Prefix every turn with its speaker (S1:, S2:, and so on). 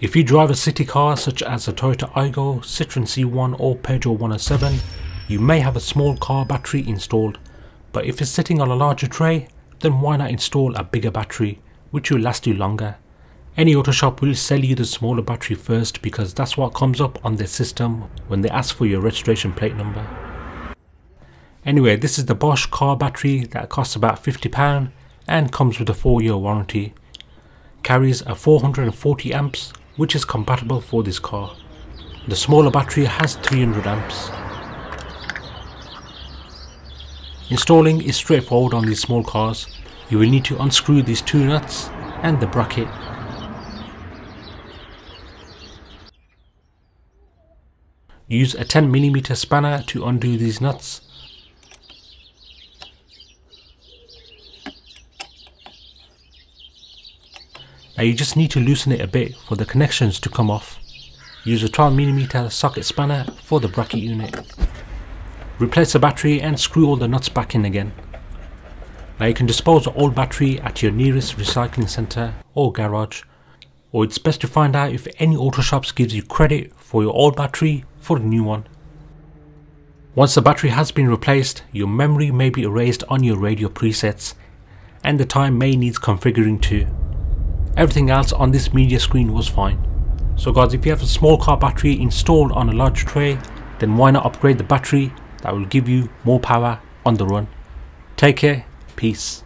S1: If you drive a city car such as a Toyota Aygo, Citroen C1 or Peugeot 107, you may have a small car battery installed, but if it's sitting on a larger tray, then why not install a bigger battery which will last you longer. Any auto shop will sell you the smaller battery first because that's what comes up on their system when they ask for your registration plate number. Anyway, this is the Bosch car battery that costs about £50 and comes with a 4-year warranty. Carries a 440 amps which is compatible for this car. The smaller battery has 300 amps. Installing is straightforward on these small cars. You will need to unscrew these 2 nuts and the bracket. Use a 10mm spanner to undo these nuts. Now you just need to loosen it a bit for the connections to come off. Use a 12mm socket spanner for the bracket unit. Replace the battery and screw all the nuts back in again. Now you can dispose of old battery at your nearest recycling centre or garage, or it's best to find out if any auto shops gives you credit for your old battery for a new one. Once the battery has been replaced, your memory may be erased on your radio presets and the time may need configuring too. Everything else on this media screen was fine. So guys, if you have a small car battery installed on a large tray, then why not upgrade the battery? That will give you more power on the run. Take care, peace.